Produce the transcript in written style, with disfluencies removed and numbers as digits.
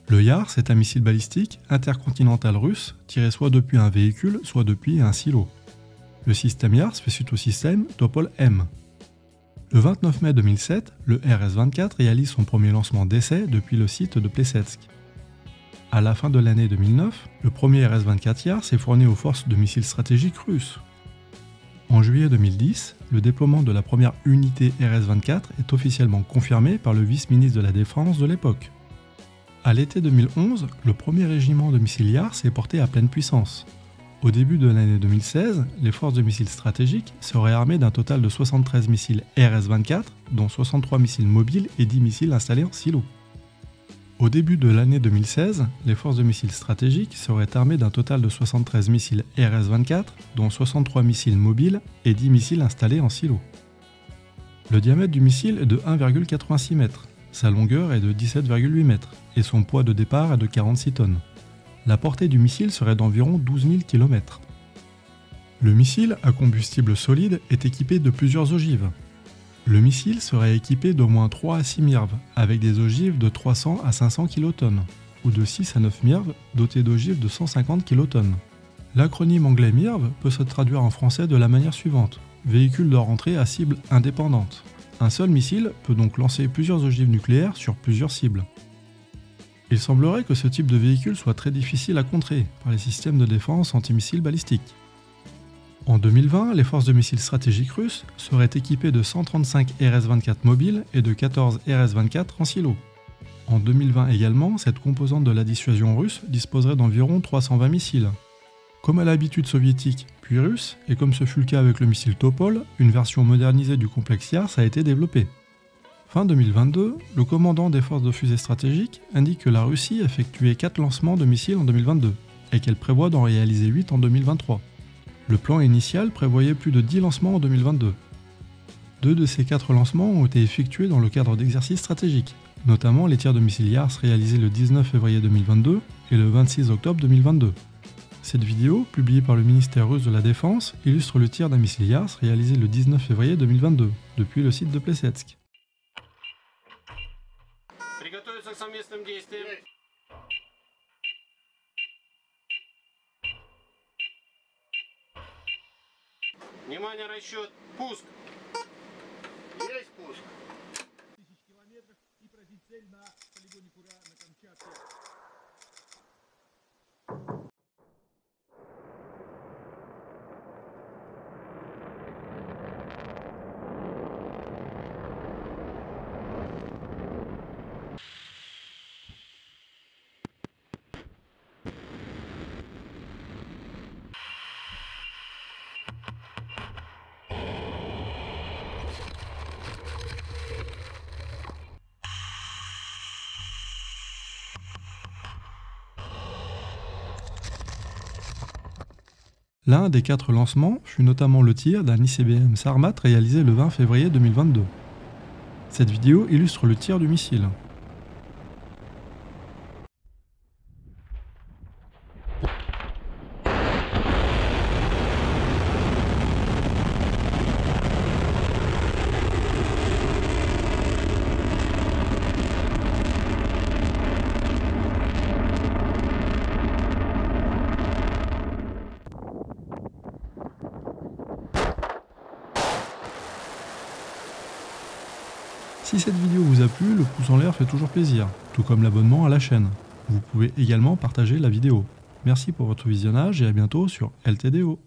Le Yars est un missile balistique intercontinental russe tiré soit depuis un véhicule, soit depuis un silo. Le système Yars fait suite au système Topol-M. Le 29 mai 2007, le RS-24 réalise son premier lancement d'essai depuis le site de Plesetsk. À la fin de l'année 2009, le premier RS-24 Yars est fourni aux forces de missiles stratégiques russes. En juillet 2010, le déploiement de la première unité RS-24 est officiellement confirmé par le vice-ministre de la Défense de l'époque. À l'été 2011, le premier régiment de missiles Yars est porté à pleine puissance. Au début de l'année 2016, les forces de missiles stratégiques seraient armées d'un total de 73 missiles RS-24, dont 63 missiles mobiles et 10 missiles installés en silo. Au début de l'année 2016, les forces de missiles stratégiques seraient armées d'un total de 73 missiles RS-24, dont 63 missiles mobiles et 10 missiles installés en silo. Le diamètre du missile est de 1,86 m, sa longueur est de 17,8 m et son poids de départ est de 46 tonnes. La portée du missile serait d'environ 12 000 km. Le missile à combustible solide est équipé de plusieurs ogives. Le missile serait équipé d'au moins 3 à 6 MIRV avec des ogives de 300 à 500 kilotonnes ou de 6 à 9 MIRV dotés d'ogives de 150 kilotonnes. L'acronyme anglais MIRV peut se traduire en français de la manière suivante: véhicule de rentrée à cible indépendante. Un seul missile peut donc lancer plusieurs ogives nucléaires sur plusieurs cibles. Il semblerait que ce type de véhicule soit très difficile à contrer par les systèmes de défense antimissiles balistiques. En 2020, les forces de missiles stratégiques russes seraient équipées de 135 RS-24 mobiles et de 14 RS-24 en silo. En 2020 également, cette composante de la dissuasion russe disposerait d'environ 320 missiles. Comme à l'habitude soviétique puis russe, et comme ce fut le cas avec le missile Topol, une version modernisée du complexe Yars a été développée. Fin 2022, le commandant des forces de fusée stratégiques indique que la Russie a effectué 4 lancements de missiles en 2022 et qu'elle prévoit d'en réaliser 8 en 2023. Le plan initial prévoyait plus de 10 lancements en 2022. 2 de ces 4 lancements ont été effectués dans le cadre d'exercices stratégiques, notamment les tirs de missiles Yars réalisés le 19 février 2022 et le 26 octobre 2022. Cette vidéo, publiée par le ministère russe de la Défense, illustre le tir d'un missile Yars réalisé le 19 février 2022, depuis le site de Plesetsk. Приготовиться к совместным действиям. Внимание, расчет. Пуск. Есть пуск. Километров и поразить цель на полигоне Кура на Камчатке. L'un des 4 lancements fut notamment le tir d'un ICBM Sarmat réalisé le 20 février 2022. Cette vidéo illustre le tir du missile. Si cette vidéo vous a plu, le pouce en l'air fait toujours plaisir, tout comme l'abonnement à la chaîne. Vous pouvez également partager la vidéo. Merci pour votre visionnage et à bientôt sur LTDO.